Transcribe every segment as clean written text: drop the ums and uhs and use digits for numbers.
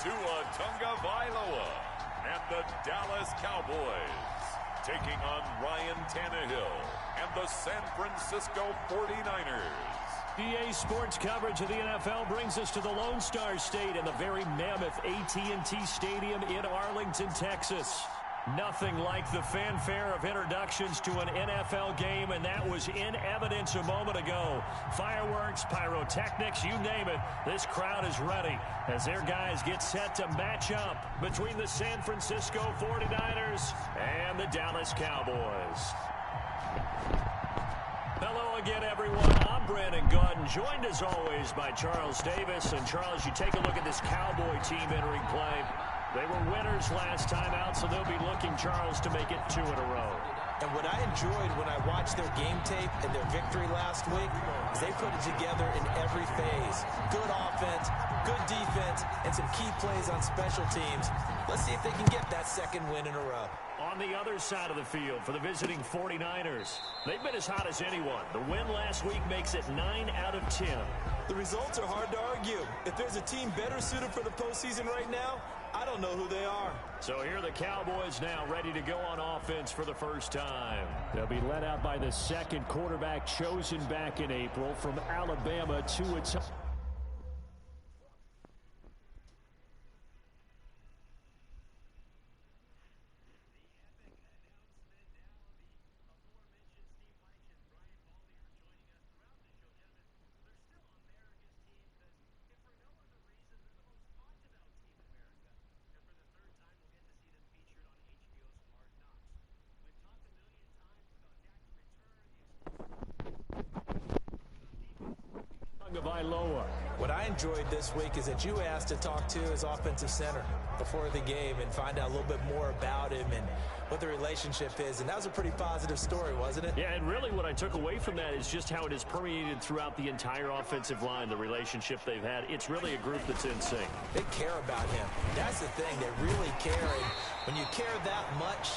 Tagovailoa and the Dallas Cowboys taking on Ryan Tannehill and the San Francisco 49ers. EA Sports coverage of the NFL brings us to the Lone Star State and the very mammoth AT&T Stadium in Arlington, Texas. Nothing like the fanfare of introductions to an NFL game, and that was in evidence a moment ago. Fireworks, pyrotechnics, you name it. This crowd is ready as their guys get set to match up between the San Francisco 49ers and the Dallas Cowboys. Hello again, everyone. I'm Brandon Gaudin, joined as always by Charles Davis. And Charles, you take a look at this Cowboy team entering play. They were winners last time out, so they'll be looking, Charles, to make it 2 in a row. And what I enjoyed when I watched their game tape and their victory last week is they put it together in every phase. Good offense, good defense, and some key plays on special teams. Let's see if they can get that second win in a row. On the other side of the field for the visiting 49ers, they've been as hot as anyone. The win last week makes it 9 out of 10. The results are hard to argue. If there's a team better suited for the postseason right now, I don't know who they are. So here are the Cowboys now ready to go on offense for the first time. They'll be led out by the second quarterback chosen back in April from Alabama to its... What I enjoyed this week is that you asked to talk to his offensive center before the game and find out a little bit more about him and what the relationship is. And that was a pretty positive story, wasn't it? Yeah, and really what I took away from that is just how it has permeated throughout the entire offensive line, the relationship they've had. It's really a group that's in sync. They care about him. That's the thing. They really care. And when you care that much,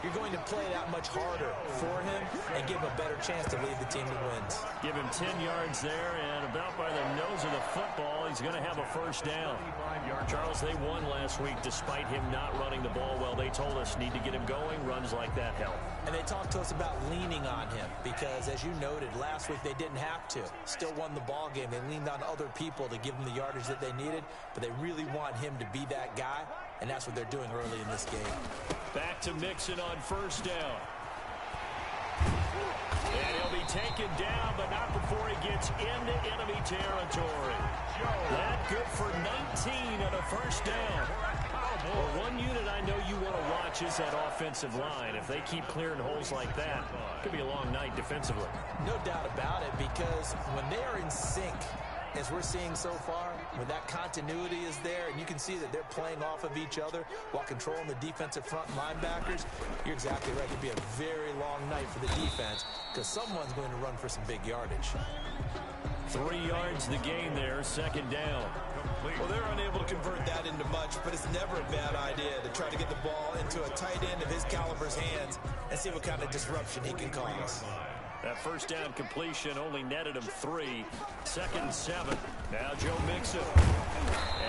you're going to play that much harder for him and give him a better chance to lead the team to wins. Give him 10 yards there, and about by the nose of the football, he's going to have a first down. Charles, they won last week despite him not running the ball well. They told us need to get him going. Runs like that help. And they talked to us about leaning on him because, as you noted, last week they didn't have to. Still won the ball game. They leaned on other people to give them the yardage that they needed, but they really want him to be that guy, and that's what they're doing early in this game. Back to Mixon on first down. And he'll be taken down, but not before he gets into enemy territory. That good for 19 and a first down. Well, one unit I know you want to watch is that offensive line. If they keep clearing holes like that, it could be a long night defensively. No doubt about it, because when they are in sync, as we're seeing so far, when that continuity is there and you can see that they're playing off of each other while controlling the defensive front linebackers, you're exactly right. It could be a very long night for the defense because someone's going to run for some big yardage. 3 yards the gain there, second down. Well, they're unable to convert that into much, but it's never a bad idea to try to get the ball into a tight end of his caliber's hands and see what kind of disruption he can cause. That first down completion only netted him 3. Second and 7. Now Joe Mixon.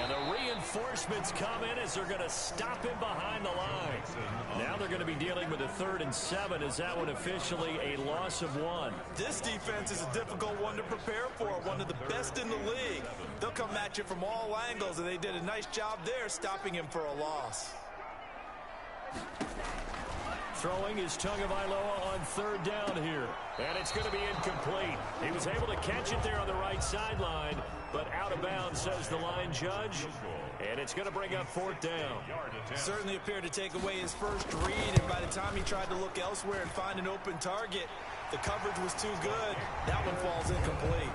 And the reinforcements come in as they're going to him behind the line. Now they're going to be dealing with a 3rd and 7. Is that one officially a loss of 1? This defense is a difficult one to prepare for. One of the best in the league. They'll come at you from all angles, and they did a nice job there stopping him for a loss. Throwing is Tagovailoa on 3rd down here. And it's going to be incomplete. He was able to catch it there on the right sideline, but out of bounds, says the line judge. And it's going to bring up 4th down. Certainly appeared to take away his first read, and by the time he tried to look elsewhere and find an open target, the coverage was too good. That one falls incomplete.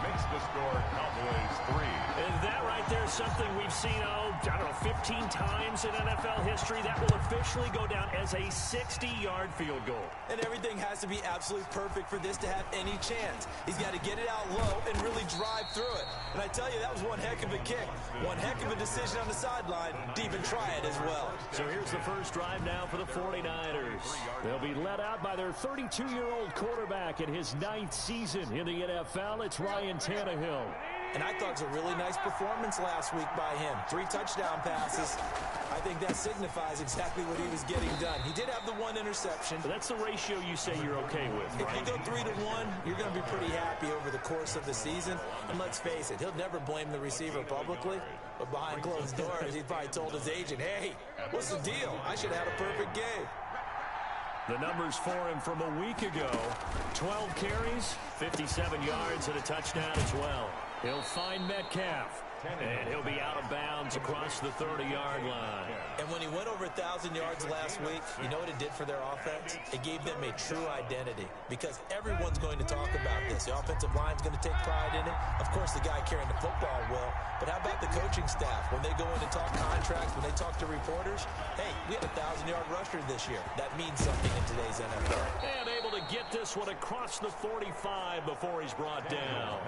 Makes the score Cowboys 3. And that right there is something we've seen, I don't know, 15 times in NFL history. That will officially go down as a 60-yard field goal. And everything has to be absolutely perfect for this to have any chance. He's got to get it out low and really drive through it. And I tell you, that was one heck of a kick. One heck of a decision on the sideline to even try it as well. So here's the first drive now for the 49ers. They'll be led out by their 32-year-old quarterback in his 9th season in the NFL. It's Ryan Tannehill. And I thought it was a really nice performance last week by him. 3 touchdown passes. I think that signifies exactly what he was getting done. He did have the 1 interception. But that's the ratio you say you're okay with, right? If you go 3-to-1, you're going to be pretty happy over the course of the season. And let's face it, he'll never blame the receiver publicly. But behind closed doors, he probably told his agent, hey, what's the deal? I should have had a perfect game. The numbers for him from a week ago: 12 carries, 57 yards, and a touchdown as well. He'll find Metcalf, and he'll be out of bounds across the 30-yard line. And when he went over 1,000 yards last week, you know what it did for their offense? It gave them a true identity, because everyone's going to talk about this. The offensive line's going to take pride in it. Of course, the guy carrying the football will. But how about the coaching staff? When they go in and talk contracts, when they talk to reporters, hey, we had a 1,000-yard rusher this year. That means something in today's NFL. And able to get this one across the 45 before he's brought down.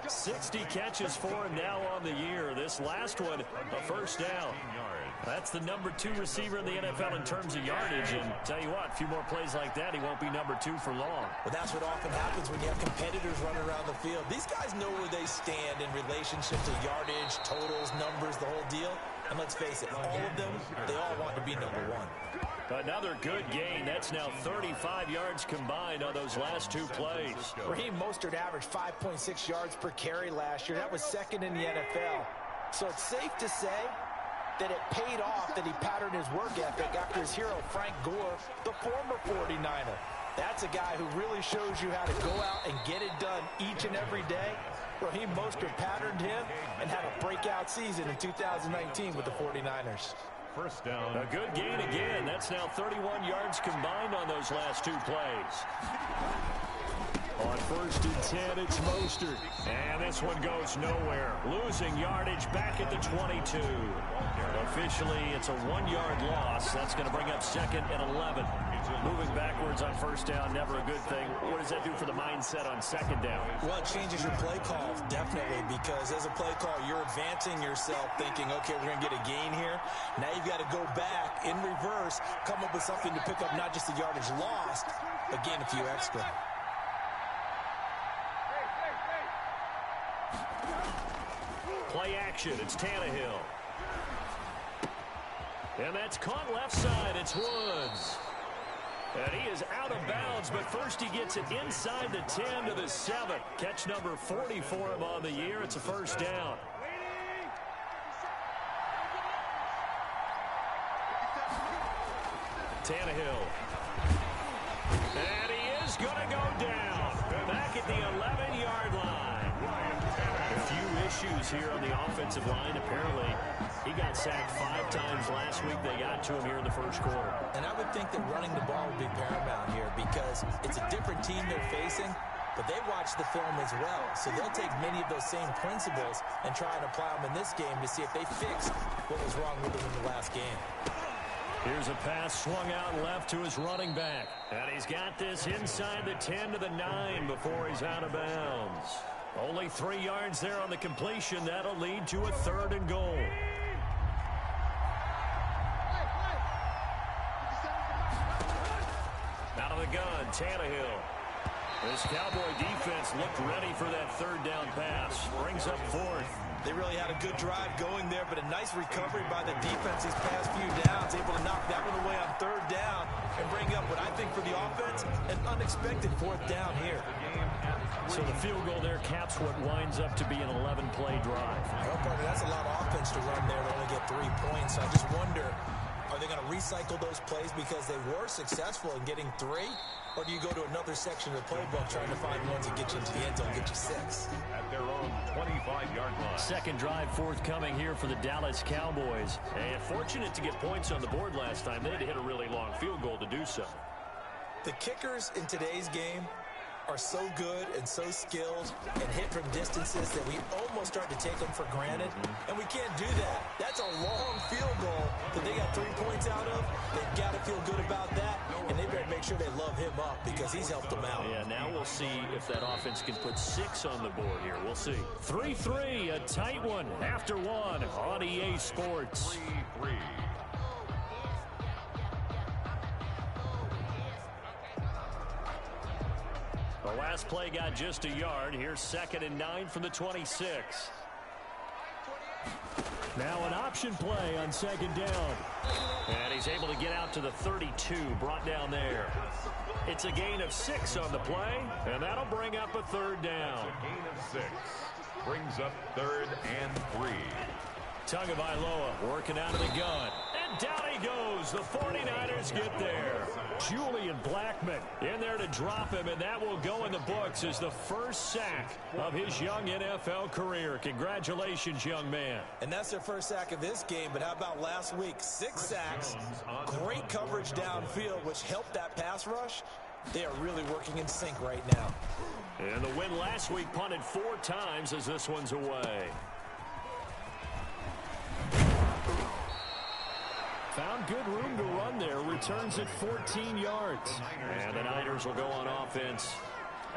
60 catches for him now on the year. This last one, a first down. That's the number 2 receiver in the NFL in terms of yardage. And tell you what, a few more plays like that, he won't be number 2 for long. Well, that's what often happens when you have competitors running around the field. These guys know where they stand in relationship to yardage, totals, numbers, the whole deal. And let's face it, all of them, they all want to be number 1. Another good gain. That's now 35 yards combined on those last 2 plays. Raheem Mostert averaged 5.6 yards per carry last year. That was 2nd in the NFL. So it's safe to say that it paid off that he patterned his work ethic after his hero, Frank Gore, the former 49er. That's a guy who really shows you how to go out and get it done each and every day. Raheem Mostert patterned him and had a breakout season in 2019 with the 49ers. First down. A good gain again. That's now 31 yards combined on those last 2 plays. On 1st and 10, it's Mostert. And this one goes nowhere. Losing yardage back at the 22. Officially, it's a 1-yard loss. That's going to bring up 2nd and 11. Moving backwards on 1st down, never a good thing. What does that do for the mindset on 2nd down? Well, it changes your play call, definitely, because as a play call, you're advancing yourself thinking, okay, we're going to get a gain here. Now you've got to go back in reverse, come up with something to pick up not just the yardage lost, but gain a few extra. Play action. It's Tannehill. And that's caught left side. It's Woods. And he is out of bounds, but first he gets it inside the 10 to the 7. Catch number 40 for him on the year. It's a first down. Tannehill. And he is going to go down. Back at the 11-yard line. A few issues here on the offensive line. Apparently, he got sacked 5 times last week. They got to him here in the first quarter. And I would think that running the ball would be paramount here because it's a different team they're facing, but they watch the film as well. So they'll take many of those same principles and try and apply them in this game to see if they fixed what was wrong with them in the last game. Here's a pass swung out left to his running back. And he's got this inside the 10 to the 9 before he's out of bounds. Only 3 yards there on the completion. That'll lead to a 3rd and goal. Out of the gun, Tannehill. This Cowboy defense looked ready for that 3rd down pass. Brings up 4th. They really had a good drive going there, but a nice recovery by the defense these past few downs, able to knock that one away on 3rd down and bring up what I think for the offense, an unexpected 4th down here. So the field goal there caps what winds up to be an 11-play drive. Well, partner, that's a lot of offense to run there to only get 3 points. I just wonder, are they going to recycle those plays because they were successful in getting 3? Or do you go to another section of the playbook trying to find ones that get you into the end zone, get you 6? At their own 25-yard line. Second drive forthcoming here for the Dallas Cowboys. And fortunate to get points on the board last time. They had to hit a really long field goal to do so. The kickers in today's game are so good and so skilled and hit from distances that we almost start to take them for granted. And we can't do that. That's a long field goal that they got 3 points out of. They've got to feel good about that. And they better make sure they love him up because he's helped them out. Yeah, now we'll see if that offense can put 6 on the board here. We'll see. 3-3, a tight one after 1 on EA Sports. 3-3. The last play got just a yard. Here's 2nd and 9 from the 26. Now an option play on 2nd down. And he's able to get out to the 32, brought down there. It's a gain of 6 on the play, and that'll bring up a 3rd down. It's a gain of 6. Brings up 3rd and 3. Tagovailoa working out of the gun. And down he goes. The 49ers get there. Julian Blackmon in there to drop him, and that will go in the books as the first sack of his young NFL career. Congratulations, young man. And that's their first sack of this game, but how about last week? 6 sacks, great coverage downfield, which helped that pass rush. They are really working in sync right now. And the win last week punted 4 times as this one's away. Found good room to run there. Returns it 14 yards. And the Niners will go on offense.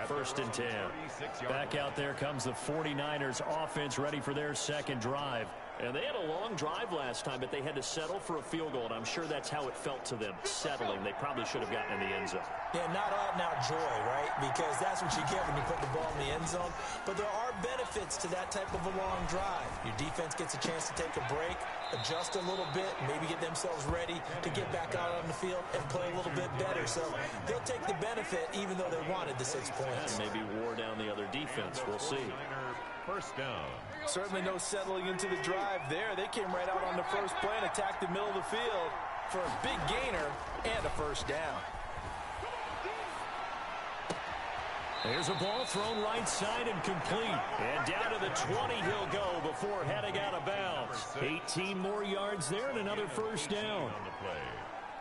1st and 10. Back out there comes the 49ers offense ready for their 2nd drive. And they had a long drive last time, but they had to settle for a field goal, and I'm sure that's how it felt to them, settling. They probably should have gotten in the end zone. Yeah, not out-and-out joy, right? Because that's what you get when you put the ball in the end zone. But there are benefits to that type of a long drive. Your defense gets a chance to take a break, adjust a little bit, maybe get themselves ready to get back out on the field and play a little bit better. So they'll take the benefit even though they wanted the 6 points. And maybe wore down the other defense. We'll see. 1st down. Certainly no settling into the drive there. They came right out on the first play and attacked the middle of the field for a big gainer and a 1st down. There's a ball thrown right side and complete. And down to the 20 he'll go before heading out of bounds. 18 more yards there and another 1st down.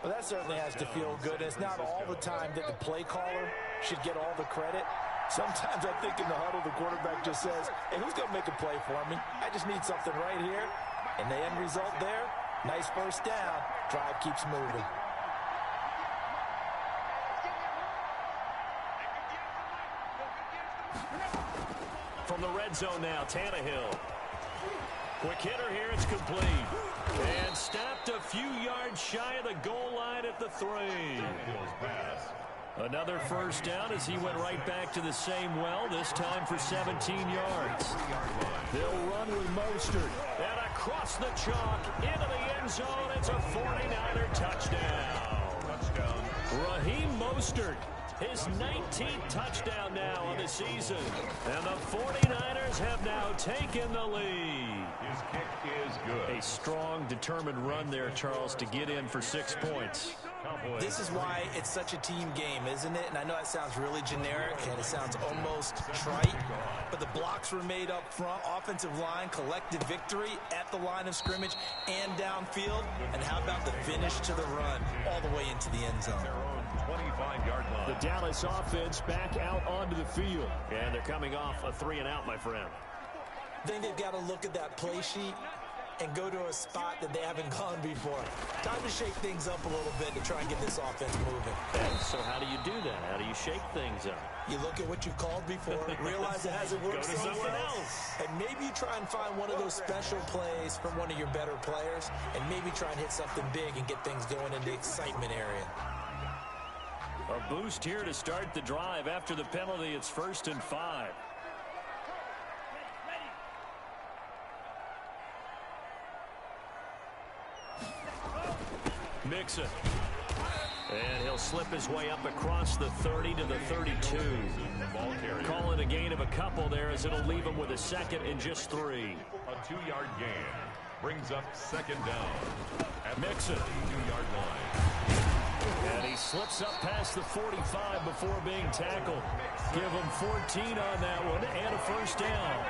Well, that certainly has to feel good. It's not all the time that the play caller should get all the credit. Sometimes I think in the huddle, the quarterback just says, hey, who's going to make a play for me? I just need something right here. And the end result there, nice 1st down. Drive keeps moving. From the red zone now, Tannehill. Quick hitter here, it's complete. And stopped a few yards shy of the goal line at the 3. Another 1st down as he went right back to the same well, this time for 17 yards. They'll run with Mostert. And across the chalk, into the end zone, it's a 49er touchdown. Raheem Mostert, his 19th touchdown now on the season. And the 49ers have now taken the lead. His kick is good. A strong, determined run there, Charles, to get in for 6 points. This is why it's such a team game, isn't it? And I know it sounds really generic and it sounds almost trite, but the blocks were made up front, offensive line, collective victory at the line of scrimmage and downfield. And how about the finish to the run all the way into the end zone? 25-yard line. The Dallas offense back out onto the field. And they're coming off a 3-and-out, my friend. I think they've got to look at that play sheet and go to a spot that they haven't gone before. Time to shake things up a little bit to try and get this offense moving. So how do you do that? How do you shake things up? You look at what you've called before, realize it hasn't worked Go to something else. and maybe you try and find one of those special plays from one of your better players, and maybe try and hit something big and get things going in the excitement area. A boost here to start the drive. After the penalty, it's 1st and 5. Mixon. And he'll slip his way up across the 30 to the 32. Call it a gain of a couple there as it'll leave him with a 2nd and just 3. A 2-yard gain. Brings up 2nd down. At Mixon. 2-yard line. And he slips up past the 45 before being tackled. Give him 14 on that one and a 1st down.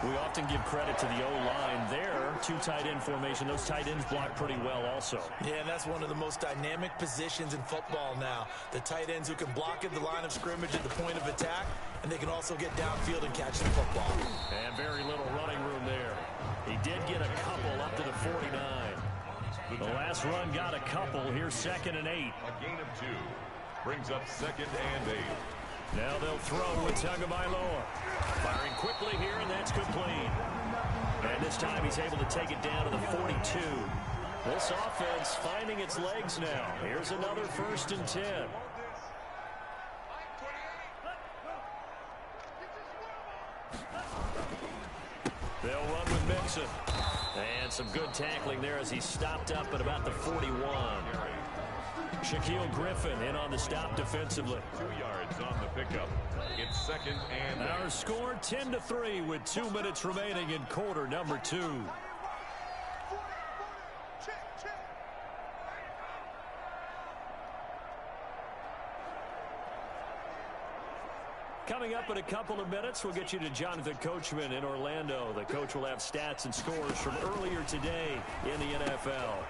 We often give credit to the O-line there. 2 tight end formation. Those tight ends block pretty well also. Yeah, and that's one of the most dynamic positions in football now. The tight ends who can block at the line of scrimmage at the point of attack, and they can also get downfield and catch the football. And very little running room there. He did get a couple up to the 49. The last run got a couple. Here's 2nd and 8. A gain of 2. Brings up 2nd and 8. Now they'll throw with Tagovailoa. Firing quickly here, and that's complete. And this time he's able to take it down to the 42. This offense finding its legs now. Here's another 1st and 10. Mixon. And some good tackling there as he stopped up at about the 41. Shaquille Griffin in on the stop defensively. 2 yards on the pickup. It's second and our score 10-3 with 2 minutes remaining in quarter number 2. Coming up in a couple of minutes, we'll get you to Jonathan Coachman in Orlando. The coach will have stats and scores from earlier today in the NFL.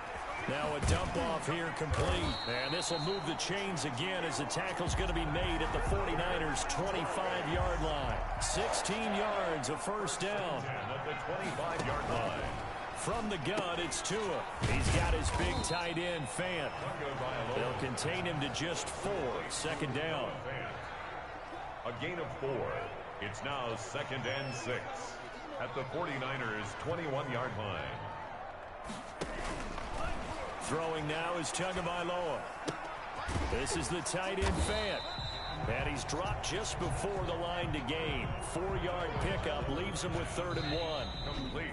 Now a dump off here complete. And this will move the chains again as the tackle's going to be made at the 49ers' 25-yard line. 16 yards, a first down. at the 25-yard line. From the gun, it's Tua. He's got his big tight end, Fant. They'll contain him to just 4. Second down. A gain of 4. It's now second and 6 at the 49ers' 21-yard line. Throwing now is Tagovailoa. This is the tight end, Fant. And he's dropped just before the line to gain. 4-yard pickup leaves him with 3rd and 1.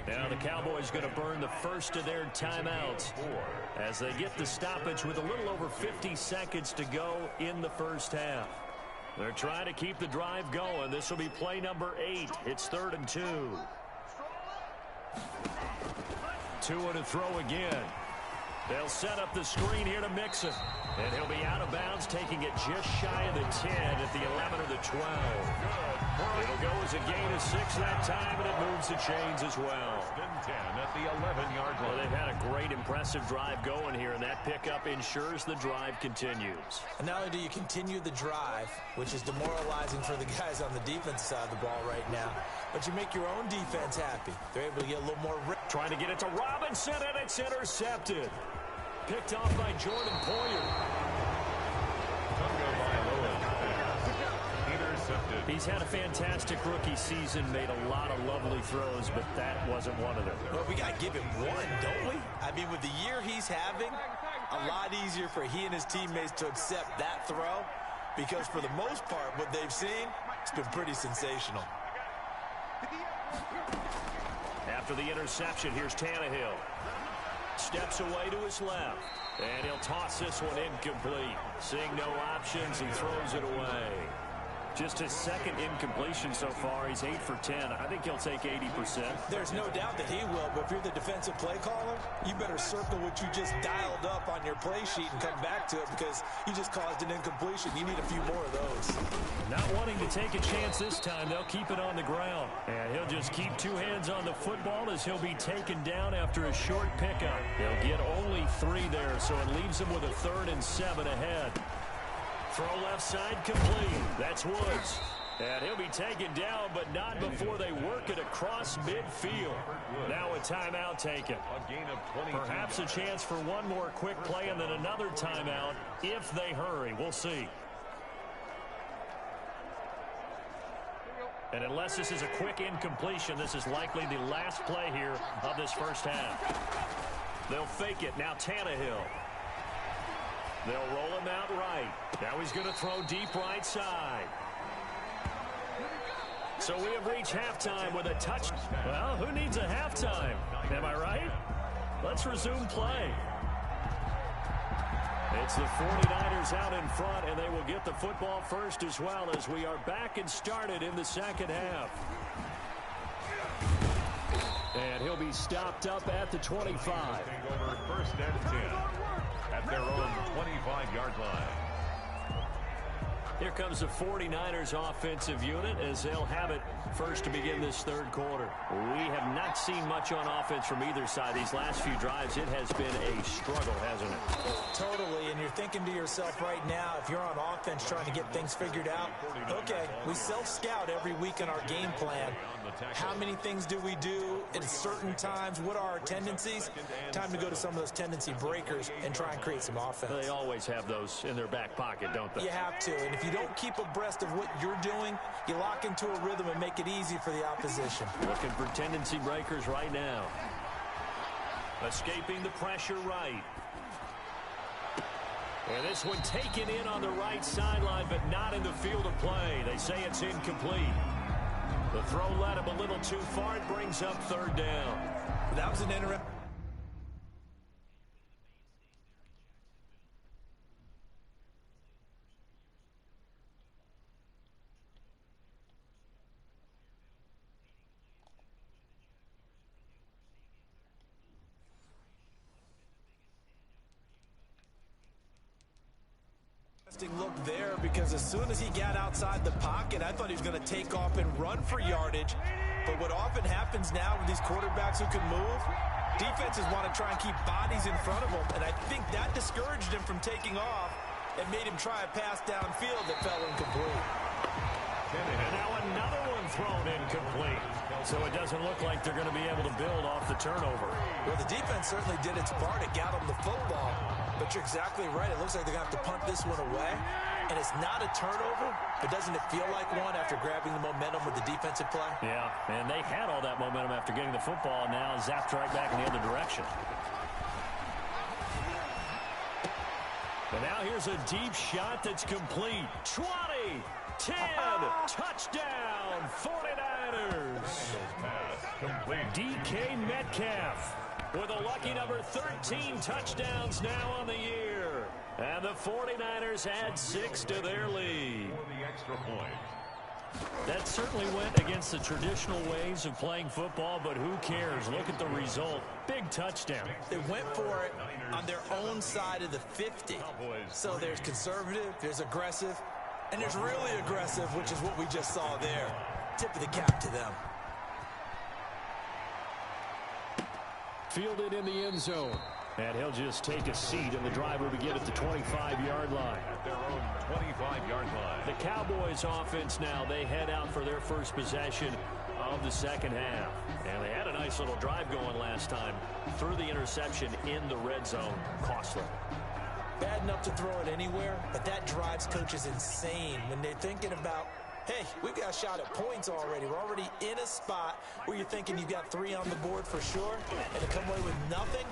Now the Cowboys going to burn the first of their timeouts as they get the stoppage with a little over 50 seconds to go in the first half. They're trying to keep the drive going. This will be play number 8. It's 3rd and 2. Tua to throw again. They'll set up the screen here to Mixon. And he'll be out of bounds, taking it just shy of the 10 at the 11 or the 12. It'll go as a gain of 6 that time, and it moves the chains as well. 10 at the 11-yard line. Well, they've had a great, impressive drive going here, and that pickup ensures the drive continues. And not only do you continue the drive, which is demoralizing for the guys on the defense side of the ball right now, but you make your own defense happy. They're able to get a little more rip. Trying to get it to Robinson, and it's intercepted. Picked off by Jordan Poyer. Intercepted. He's had a fantastic rookie season, made a lot of lovely throws, but that wasn't one of them. Well, we got to give him one, don't we? I mean, with the year he's having, a lot easier for he and his teammates to accept that throw, because for the most part, what they've seen, it's been pretty sensational. After the interception, here's Tannehill. Steps away to his left, and he'll toss this one incomplete. Seeing no options, he throws it away. Just his second incompletion so far. He's 8 for 10. I think he'll take 80%. There's no doubt that he will, but if you're the defensive play caller, you better circle what you just dialed up on your play sheet and come back to it, because you just caused an incompletion. You need a few more of those. Not wanting to take a chance this time, they'll keep it on the ground. And he'll just keep 2 hands on the football as he'll be taken down after a short pickup. He'll get only 3 there, so it leaves him with a 3rd and 7 ahead. Throw left side complete. That's Woods. And he'll be taken down, but not before they work it across midfield. Now a timeout taken. A gain of 22. Perhaps a chance for one more quick play and then another timeout if they hurry. We'll see. And unless this is a quick incompletion, this is likely the last play here of this first half. They'll fake it. Now Tannehill. They'll roll him out right. Now he's going to throw deep right side. So we have reached halftime with a touch. Well, who needs a halftime? Am I right? Let's resume play. It's the 49ers out in front, and they will get the football first as well as we are back and started in the second half. And he'll be stopped up at the 25. Over 1st and 10 at their own 25-yard line. Here comes the 49ers offensive unit as they'll have it first to begin this 3rd quarter. We have not seen much on offense from either side these last few drives. It has been a struggle, hasn't it? Totally, and you're thinking to yourself right now, if you're on offense trying to get things figured out, okay, we self-scout every week in our game plan. How many things do we do at certain times? What are our tendencies? Time to go to some of those tendency breakers and try and create some offense. They always have those in their back pocket, don't they? You have to, and if you don't keep abreast of what you're doing, you lock into a rhythm and make it easy for the opposition. Looking for tendency breakers right now. Escaping the pressure right. And this one taken in on the right sideline, but not in the field of play. They say it's incomplete. The throw led him a little too far. It brings up third down. That was an interesting. Look there, because as soon as he got outside the pocket, I thought he was going to take off and run for yardage. But what often happens now with these quarterbacks who can move, defenses want to try and keep bodies in front of them, and I think that discouraged him from taking off and made him try a pass downfield that fell incomplete. And now another one thrown incomplete. So it doesn't look like they're going to be able to build off the turnover. Well, the defense certainly did its part. It got them the football. But you're exactly right. It looks like they're going to have to punt this one away. And it's not a turnover, but doesn't it feel like one after grabbing the momentum with the defensive play? Yeah, and they had all that momentum after getting the football, and now zapped right back in the other direction. And now here's a deep shot that's complete. 20, 10, touchdown, 49ers. DK Metcalf with a lucky number 13 touchdowns now on the year. And the 49ers add 6 to their lead. That certainly went against the traditional ways of playing football, but who cares? Look at the result. Big touchdown. They went for it on their own side of the 50. So there's conservative, there's aggressive, and there's really aggressive, which is what we just saw there. Tip of the cap to them. Fielded in the end zone. And he'll just take a seat, and the drive will begin at the 25-yard line. At their own 25-yard line. The Cowboys offense now, they head out for their first possession of the second half. And they had a nice little drive going last time. Threw the interception in the red zone. Costly. Bad enough to throw it anywhere, but that drives coaches insane when they're thinking about, hey, we've got a shot at points already. We're already in a spot where you're thinking you've got 3 on the board for sure, and to come away with nothing.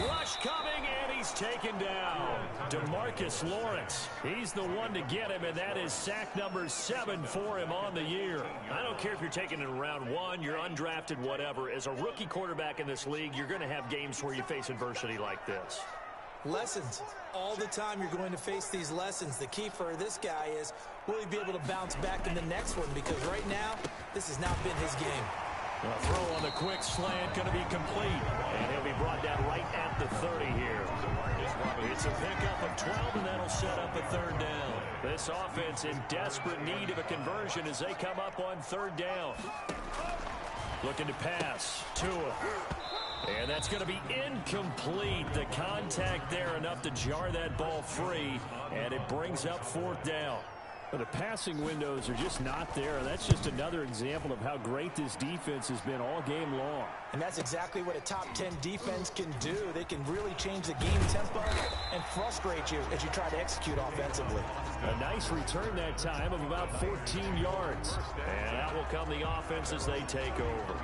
Rush coming, and he's taken down. DeMarcus Lawrence, he's the one to get him, and that is sack number 7 for him on the year. I don't care if you're taking it in round 1, you're undrafted, whatever. As a rookie quarterback in this league, you're going to have games where you face adversity like this. Lessons. All the time you're going to face these lessons. The key for this guy is, will he be able to bounce back in the next one? Because right now, this has not been his game. A throw on the quick slant, going to be complete. And he'll be brought down right at the 30 here. It's a pickup of 12, and that'll set up a third down. This offense in desperate need of a conversion as they come up on third down. Looking to pass. Tua. And that's going to be incomplete. The contact there enough to jar that ball free, and it brings up fourth down. But the passing windows are just not there, and that's just another example of how great this defense has been all game long. And that's exactly what a top 10 defense can do. They can really change the game tempo and frustrate you as you try to execute offensively. A nice return that time of about 14 yards. And out will come the offense as they take over.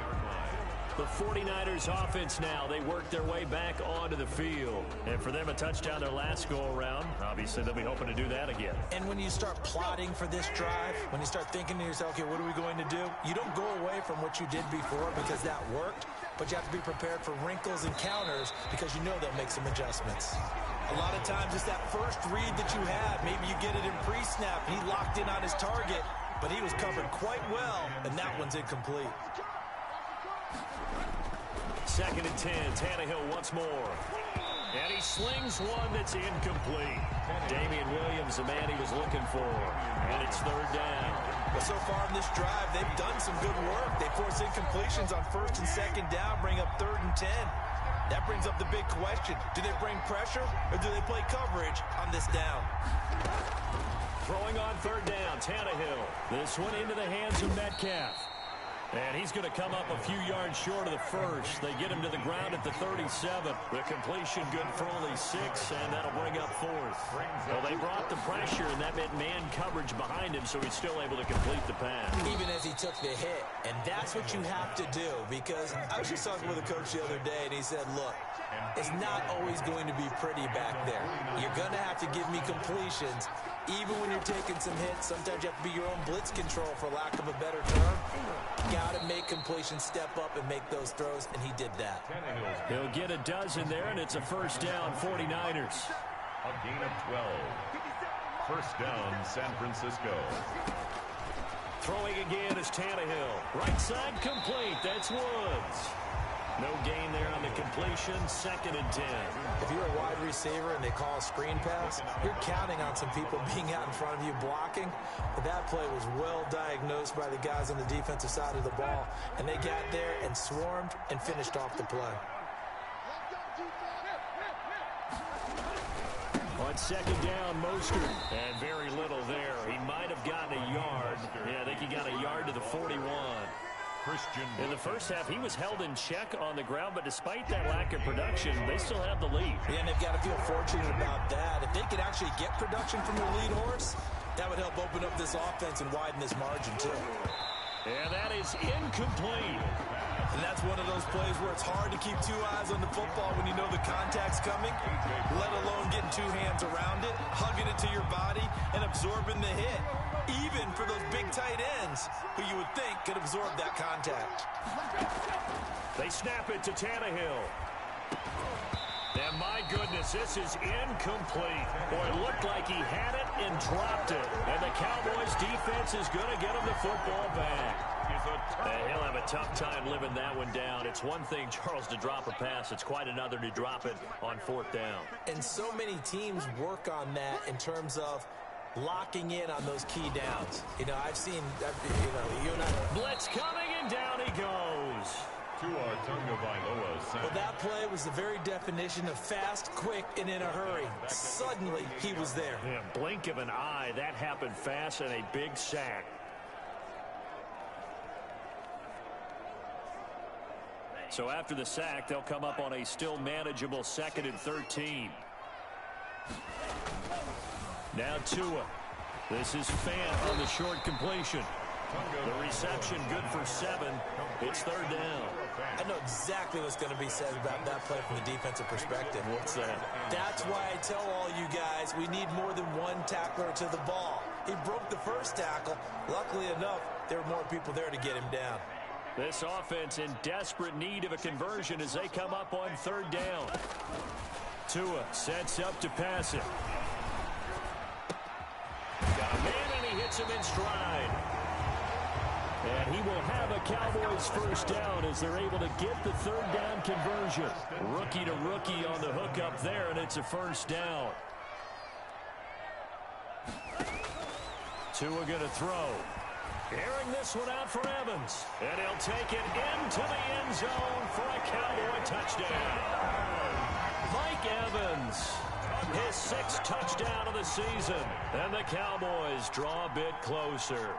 The 49ers offense now, they work their way back onto the field. And for them, a touchdown their last go-around. Obviously, they'll be hoping to do that again. And when you start plotting for this drive, when you start thinking to yourself, okay, what are we going to do? You don't go away from what you did before because that worked, but you have to be prepared for wrinkles and counters because you know they'll make some adjustments. A lot of times, it's that first read that you had. Maybe you get it in pre-snap, and he locked in on his target, but he was covered quite well, and that one's incomplete. 2nd and 10, Tannehill once more. And he slings one that's incomplete. Damian Williams, the man he was looking for. And it's third down. But so far in this drive, they've done some good work. They force incompletions on 1st and 2nd down, bring up 3rd and 10. That brings up the big question. Do they bring pressure or do they play coverage on this down? Throwing on 3rd down, Tannehill. This one into the hands of Metcalf. And he's going to come up a few yards short of the first. They get him to the ground at the 37. The completion good for only 6, and that'll bring up 4th. Well, they brought the pressure, and that meant man coverage behind him, so he's still able to complete the pass. Even as he took the hit, and that's what you have to do, because I was just talking with a coach the other day, and he said, look, it's not always going to be pretty back there. You're going to have to give me completions. Even when you're taking some hits, sometimes you have to be your own blitz control, for lack of a better term. Got to make completions, step up, and make those throws, and he did that. He'll get a dozen there, and it's a first down, 49ers. A gain of 12. First down, San Francisco. Throwing again is Tannehill. Right side complete. That's Woods. No gain there on the completion. 2nd and 10. If you're a wide receiver and they call a screen pass, you're counting on some people being out in front of you blocking. But that play was well diagnosed by the guys on the defensive side of the ball. And they got there and swarmed and finished off the play. On 2nd down, Mostert. And very little there. He might have gotten a yard. Yeah, I think he got a yard to the 41. In the first half, he was held in check on the ground, but despite that lack of production, they still have the lead. Yeah, and they've got to feel fortunate about that. If they could actually get production from their lead horse, that would help open up this offense and widen this margin, too. And that is incomplete. And that's one of those plays where it's hard to keep 2 eyes on the football when you know the contact's coming, let alone getting 2 hands around it, hugging it to your body, and absorbing the hit, even for those big tight ends who you would think could absorb that contact. They snap it to Tannehill. And my goodness, this is incomplete. Boy, it looked like he had it and dropped it. And the Cowboys defense is going to get him the football back. He'll have a tough time living that one down. It's one thing, Charles, to drop a pass. It's quite another to drop it on 4th down. And so many teams work on that in terms of locking in on those key downs. You know, I've seen, you and I. Blitz coming, and down he goes. Well, that play was the very definition of fast, quick, and in a hurry. Suddenly, he was there. Yeah, blink of an eye. That happened fast, and a big sack. So after the sack, they'll come up on a still manageable 2nd and 13. Now Tua. This is Fant on the short completion. The reception good for 7. It's 3rd down. I know exactly what's going to be said about that play from the defensive perspective. What's that? That's why I tell all you guys we need more than one tackler to the ball. He broke the first tackle. Luckily enough, there were more people there to get him down. This offense in desperate need of a conversion as they come up on 3rd down. Tua sets up to pass it. Got a man, and he hits him in stride. And he will have a Cowboys first down as they're able to get the 3rd down conversion. Rookie to rookie on the hook up there, and it's a first down. Tua going to throw. Airing this one out for Evans. And he'll take it into the end zone for a Cowboy touchdown. Mike Evans, his 6th touchdown of the season. And the Cowboys draw a bit closer.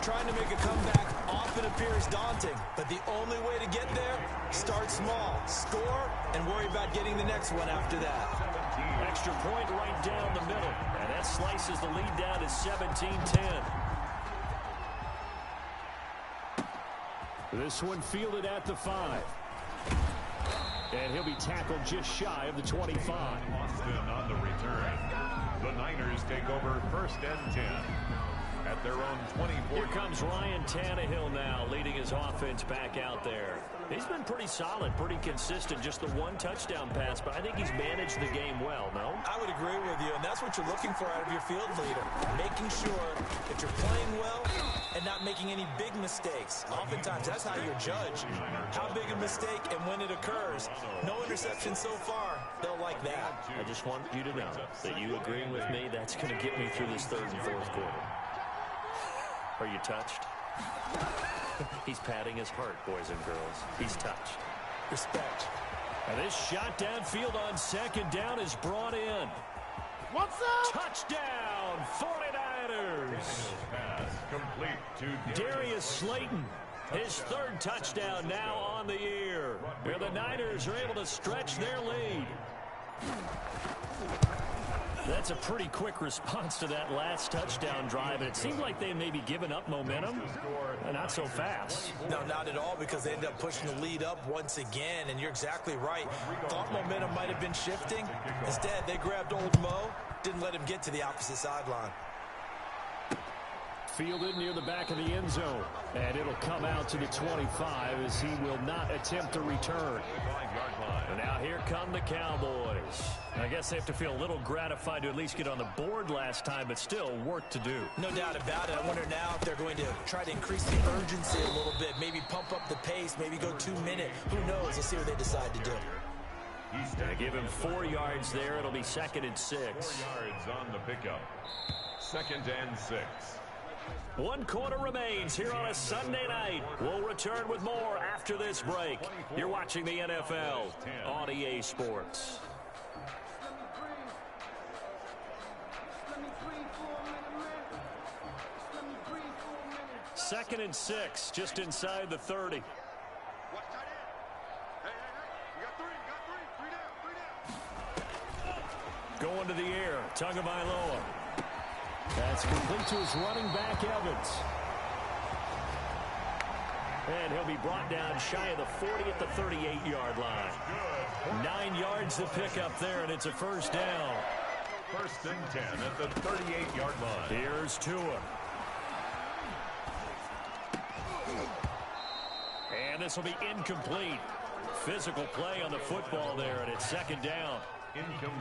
Trying to make a comeback often appears daunting, but the only way to get there, start small, score, and worry about getting the next one after that. Extra point right down the middle, and that slices the lead down to 17-10. This one fielded at the 5. And he'll be tackled just shy of the 25. Austin on the return. The Niners take over 1st and 10. At their own 24. Here comes Ryan Tannehill now, leading his offense back out there. He's been pretty solid, pretty consistent, just the 1 touchdown pass, but I think he's managed the game well, no? I would agree with you, and that's what you're looking for out of your field leader, making sure that you're playing well and not making any big mistakes. Oftentimes, that's how you're judged, how big a mistake and when it occurs. No interception so far. They'll like that. I just want you to know that you agreeing with me, that's going to get me through this 3rd and 4th quarter. Are you touched? He's patting his heart, boys and girls. He's touched. Respect. And this shot downfield on 2nd down is brought in. What's up? Touchdown, 49ers. Pass complete to Darius Slayton His third touchdown now on the year. Where the Niners are able to stretch their lead. That's a pretty quick response to that last touchdown drive. And it seemed like they may be giving up momentum. Not so fast. No, not at all, because they ended up pushing the lead up once again. And you're exactly right. Thought momentum might have been shifting. Instead, they grabbed old Mo, didn't let him get to the opposite sideline. Fielded near the back of the end zone. And it'll come out to the 25 as he will not attempt to return. And now here come the Cowboys. I guess they have to feel a little gratified to at least get on the board last time, but still work to do. No doubt about it. I wonder now if they're going to try to increase the urgency a little bit, maybe pump up the pace, maybe go 2 minute. Who knows? Let's see what they decide to do. He's going to give him 4 yards there. It'll be 2nd and 6. 4 yards on the pickup. 2nd and 6. 1 quarter remains here on a Sunday night. We'll return with more after this break. You're watching the NFL on EA Sports. 2nd and 6, just inside the 30. Going to the air, Tagovailoa. That's complete to his running back, Evans. And he'll be brought down shy of the 40 at the 38-yard line. 9 yards to pick up there, and it's a first down. 1st and 10 at the 38-yard line. Here's Tua. And this will be incomplete. Physical play on the football there, and it's 2nd down.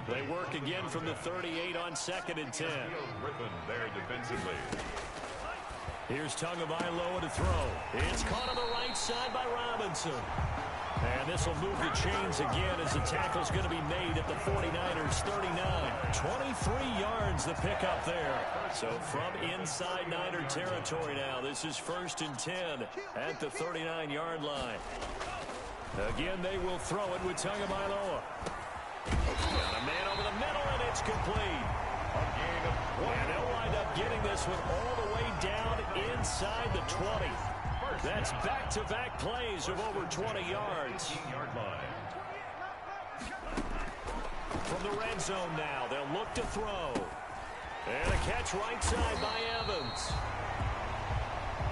They work again from the 38 on 2nd and 10. Griffin there defensively. Here's Tagovailoa to throw. It's caught on the right side by Robinson. And this will move the chains again as the tackle's going to be made at the 49ers 39. 23 yards the pickup there. So from inside Niner territory now, this is 1st and 10 at the 39-yard line. Again, they will throw it with Tagovailoa. Got a man over the middle, and it's complete. And they'll wind up getting this one all the way down inside the 20. That's back-to-back plays of over 20 yards. From the red zone now, they'll look to throw. And a catch right side by Evans.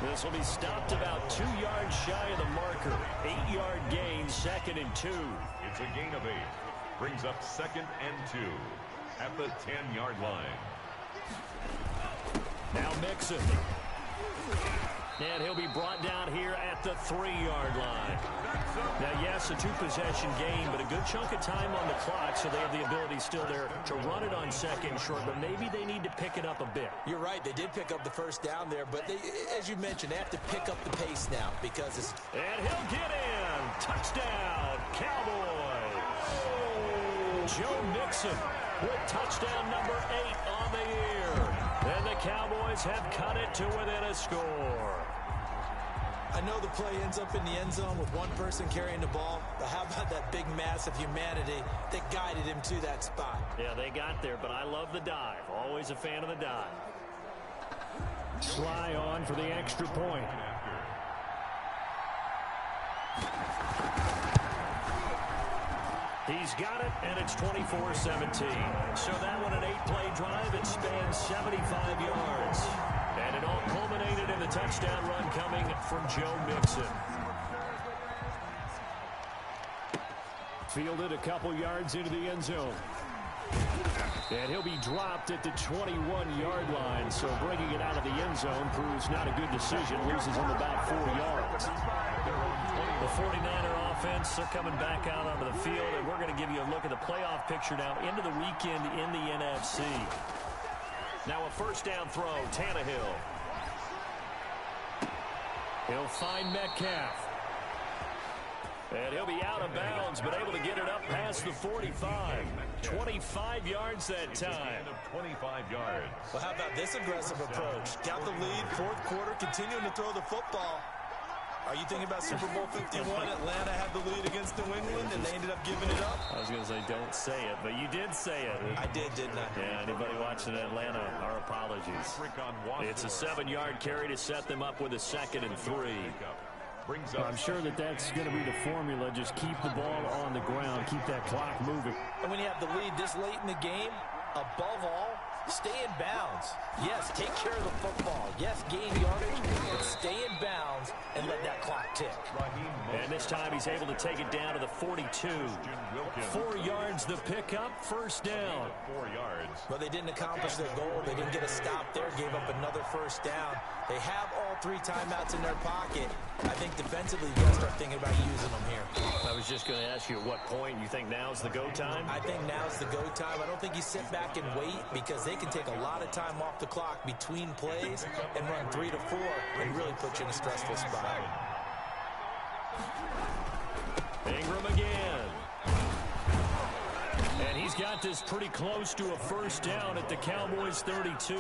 This will be stopped about 2 yards shy of the marker. 8-yard gain, 2nd and 2. It's a gain of 8. Brings up 2nd and 2 at the 10-yard line. Now Mixon. And he'll be brought down here at the 3-yard line. Now, yes, a 2-possession game, but a good chunk of time on the clock, so they have the ability still there to run it on 2nd short, but maybe they need to pick it up a bit. You're right. They did pick up the first down there, but they, as you mentioned, they have to pick up the pace now because it's... And he'll get in. Touchdown, Cowboys. Joe Mixon with touchdown number 8 on the year. And the Cowboys have cut it to within a score. I know the play ends up in the end zone with one person carrying the ball, but how about that big mass of humanity that guided him to that spot? Yeah, they got there, but I love the dive. Always a fan of the dive. Sly on for the extra point. He's got it, and it's 24-17. So that one, an 8-play drive. It spans 75 yards. And it all culminated in the touchdown run coming from Joe Mixon. Fielded a couple yards into the end zone. And he'll be dropped at the 21-yard line. So bringing it out of the end zone proves not a good decision. Loses him about 4 yards. The 49er offense, they're coming back out onto the field, and we're going to give you a look at the playoff picture now into the weekend in the NFC. Now a first down throw, Tannehill. He'll find Metcalf. And he'll be out of bounds, but able to get it up past the 45. 25 yards that time. 25 yards. Well, how about this aggressive approach? Got the lead, 4th quarter, continuing to throw the football. Are you thinking about Super Bowl 51? Atlanta had the lead against New England, and they ended up giving it up? I was going to say, don't say it, but you did say it. I did, didn't I? Yeah, anybody watching Atlanta, our apologies. It's a 7-yard carry to set them up with a 2nd and 3. I'm sure that's going to be the formula. Just keep the ball on the ground, keep that clock moving. And when you have the lead this late in the game, above all, stay in bounds. Yes, take care of the football. Yes, gain yardage, but stay in bounds and let that clock tick. And this time he's able to take it down to the 42. 4 yards the pickup, first down. 4 yards. Well, they didn't accomplish their goal. They didn't get a stop there, gave up another first down. They have all 3 timeouts in their pocket. I think defensively, you got to start thinking about using them here. I was just going to ask you at what point you think now's the go time? I think now's the go time. I don't think you sit back and wait because they can take a lot of time off the clock between plays and run 3 to 4 and really put you in a stressful spot. Ingram again. And he's got this pretty close to a first down at the Cowboys' 32.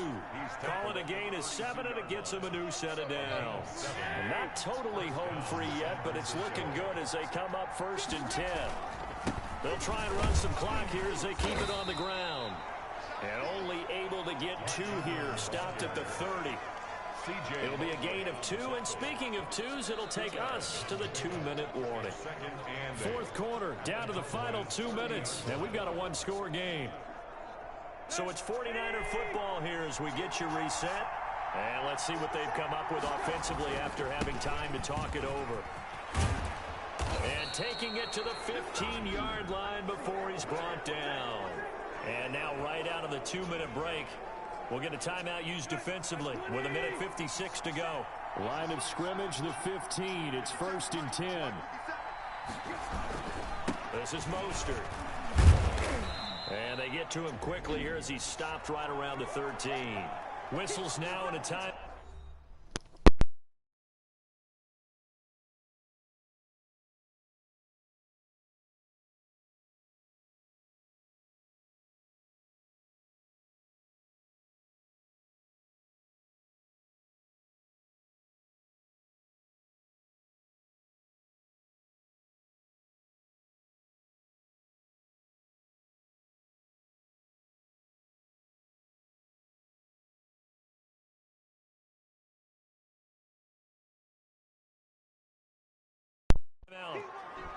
Call it a gain of 7, and it gets him a new set of downs. Not totally home free yet, but it's looking good as they come up 1st and 10. They'll try and run some clock here as they keep it on the ground. And only able to get 2 here, stopped at the 30. It'll be a gain of 2, and speaking of 2s, it'll take us to the 2-minute warning. 4th quarter, down to the final 2 minutes, and we've got a 1-score game. So it's 49er football here as we get you reset. And let's see what they've come up with offensively after having time to talk it over. And taking it to the 15-yard line before he's brought down. And now right out of the 2-minute break, we'll get a timeout used defensively with 1:56 to go. Line of scrimmage, the 15. It's 1st and 10. This is Mostert. And they get to him quickly here as he's stopped right around the 13. Whistles now in a time.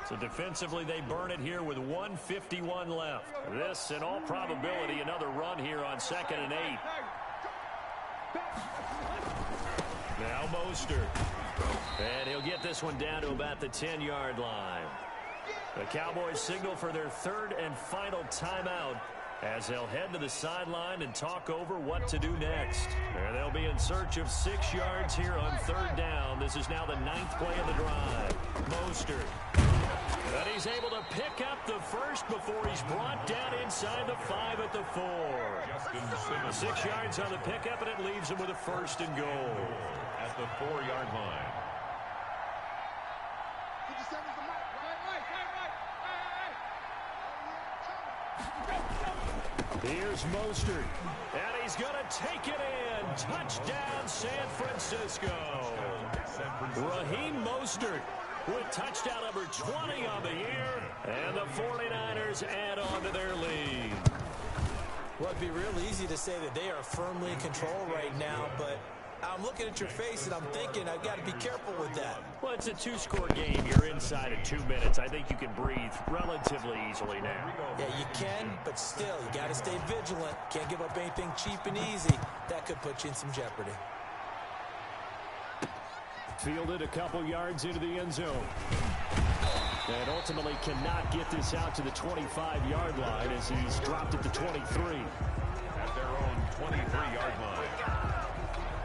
So defensively, they burn it here with 1:51 left. This, in all probability, another run here on 2nd and 8. Now Mostert. And he'll get this one down to about the 10-yard line. The Cowboys signal for their 3rd and final timeout as they'll head to the sideline and talk over what to do next. And they'll be in search of 6 yards here on 3rd down. This is now the 9th play of the drive. Mostert. And he's able to pick up the first before he's brought down inside the 5 at the 4. 6 yards on the pickup, and it leaves him with a 1st and goal. At the 4-yard line. Here's Mostert, and he's going to take it in. Touchdown, San Francisco. Raheem Mostert with touchdown number 20 on the year, and the 49ers add on to their lead. Well, it'd be real easy to say that they are firmly in control right now, but I'm looking at your face and I'm thinking I've got to be careful with that. Well, it's a 2-score game. You're inside of 2 minutes. I think you can breathe relatively easily now. Yeah, you can, but still, you got to stay vigilant. Can't give up anything cheap and easy. That could put you in some jeopardy. Fielded a couple yards into the end zone. And ultimately cannot get this out to the 25-yard line as he's dropped at the 23. At their own 23-yard line.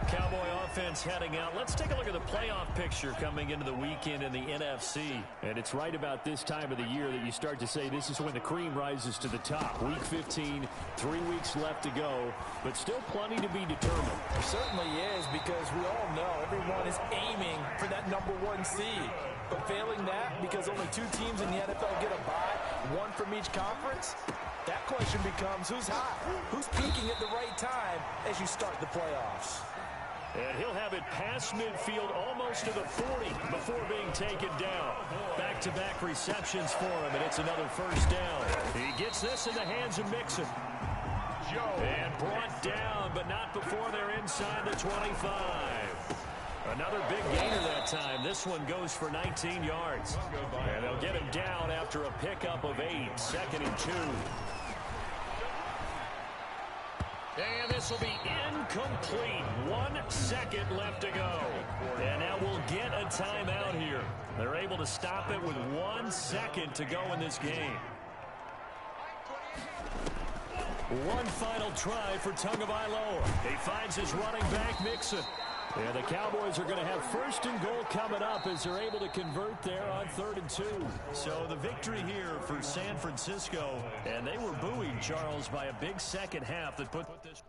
Cowboy offense heading out. Let's take a look at the playoff picture coming into the weekend in the NFC. And it's right about this time of the year that you start to say this is when the cream rises to the top. Week 15, 3 weeks left to go, but still plenty to be determined. It certainly is, because we all know everyone is aiming for that #1 seed. But failing that, because only 2 teams in the NFL get a bye, 1 from each conference, that question becomes who's hot? Who's peaking at the right time as you start the playoffs? And he'll have it past midfield almost to the 40 before being taken down. Back-to-back receptions for him, and it's another first down. He gets this in the hands of Mixon. And brought down, but not before they're inside the 25. Another big gainer that time. This one goes for 19 yards. And they'll get him down after a pickup of 8. 2nd and 2. And this will be incomplete. 1 second left to go. And now we'll get a timeout here. They're able to stop it with 1 second to go in this game. One final try for Tagovailoa. He finds his running back, Mixon. And the Cowboys are going to have 1st and goal coming up as they're able to convert there on 3rd and 2. So the victory here for San Francisco. And they were buoyed, Charles, by a big second half that put this...